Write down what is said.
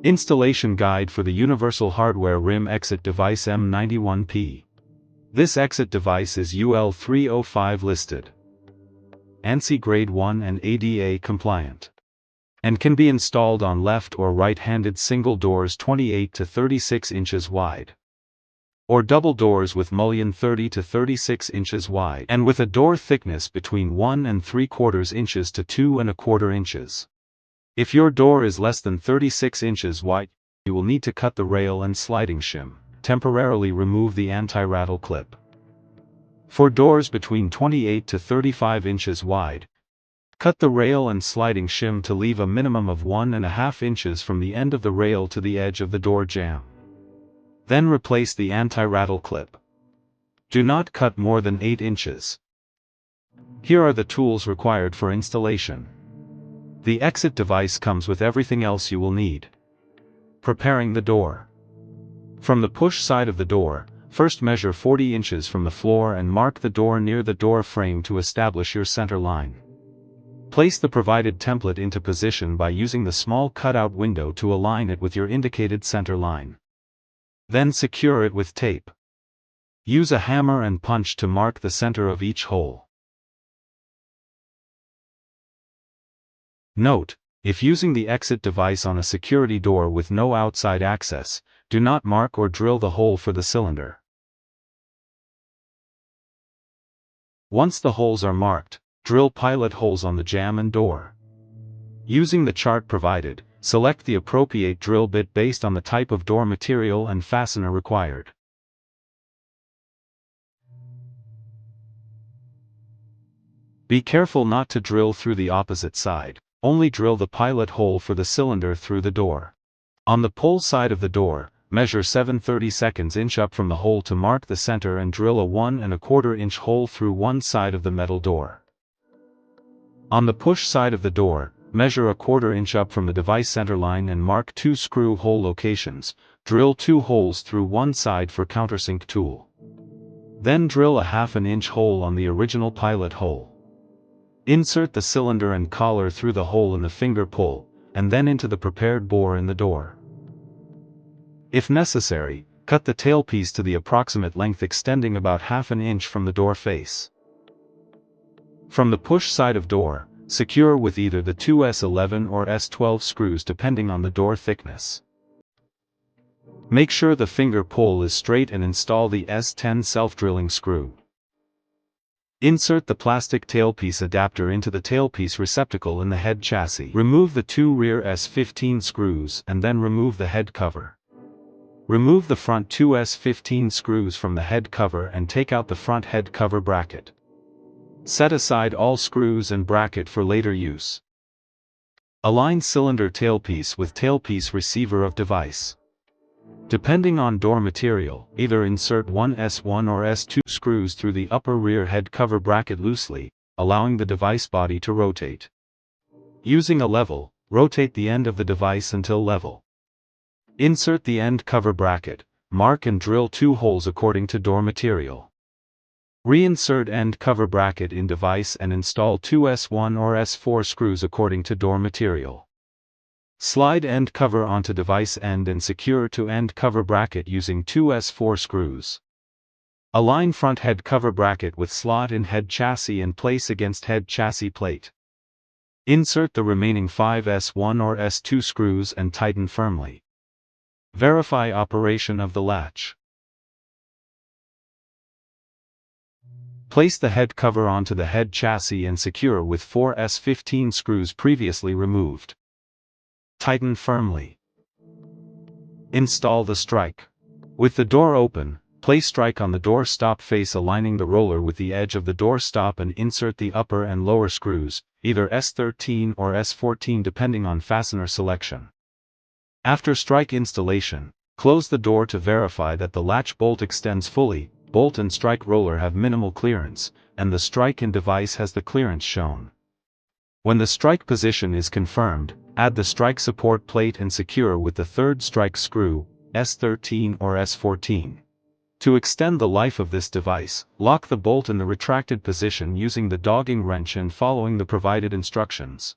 Installation Guide for the Universal Hardware RIM Exit Device M91P. This exit device is UL305 listed, ANSI Grade 1 and ADA compliant, and can be installed on left or right-handed single doors 28 to 36 inches wide, or double doors with mullion 30 to 36 inches wide, and with a door thickness between 1 3/4 inches to 2 1/4 inches. If your door is less than 36 inches wide, you will need to cut the rail and sliding shim. Temporarily remove the anti-rattle clip. For doors between 28 to 35 inches wide, cut the rail and sliding shim to leave a minimum of 1.5 inches from the end of the rail to the edge of the door jamb. Then replace the anti-rattle clip. Do not cut more than 8 inches. Here are the tools required for installation. The exit device comes with everything else you will need. Preparing the door. From the push side of the door, first measure 40 inches from the floor and mark the door near the door frame to establish your center line. Place the provided template into position by using the small cutout window to align it with your indicated center line. Then secure it with tape. Use a hammer and punch to mark the center of each hole. Note: if using the exit device on a security door with no outside access, do not mark or drill the hole for the cylinder. Once the holes are marked, drill pilot holes on the jamb and door. Using the chart provided, select the appropriate drill bit based on the type of door material and fastener required. Be careful not to drill through the opposite side. Only drill the pilot hole for the cylinder through the door. On the pull side of the door, measure 7/32 inch up from the hole to mark the center and drill a 1 1/4 inch hole through one side of the metal door. On the push side of the door, measure 1/4 inch up from the device center line and mark 2 screw hole locations. Drill 2 holes through one side for countersink tool. Then drill a 1/2 inch hole on the original pilot hole. Insert the cylinder and collar through the hole in the finger pull, and then into the prepared bore in the door. If necessary, cut the tailpiece to the approximate length extending about 1/2 inch from the door face. From the push side of door, secure with either the two S11 or S12 screws depending on the door thickness. Make sure the finger pull is straight and install the S10 self-drilling screw. Insert the plastic tailpiece adapter into the tailpiece receptacle in the head chassis. Remove the 2 rear S15 screws and then remove the head cover. Remove the front 2 S15 screws from the head cover and take out the front head cover bracket. Set aside all screws and bracket for later use. Align cylinder tailpiece with tailpiece receiver of device. Depending on door material, either insert one S1 or S2 screws through the upper rear head cover bracket loosely, allowing the device body to rotate. Using a level, rotate the end of the device until level. Insert the end cover bracket, mark and drill 2 holes according to door material. Reinsert end cover bracket in device and install 2 S1 or S4 screws according to door material. Slide end cover onto device end and secure to end cover bracket using 2 S4 screws. Align front head cover bracket with slot in head chassis and place against head chassis plate. Insert the remaining 5 S1 or S2 screws and tighten firmly. Verify operation of the latch. Place the head cover onto the head chassis and secure with 4 S15 screws previously removed. Tighten firmly. Install the strike. With the door open, place strike on the door stop face aligning the roller with the edge of the door stop and insert the upper and lower screws, either S13 or S14 depending on fastener selection. After strike installation, close the door to verify that the latch bolt extends fully. Bolt and strike roller have minimal clearance, and the strike in device has the clearance shown. When the strike position is confirmed, add the strike support plate and secure with the third strike screw, S13 or S14. To extend the life of this device, lock the bolt in the retracted position using the dogging wrench and following the provided instructions.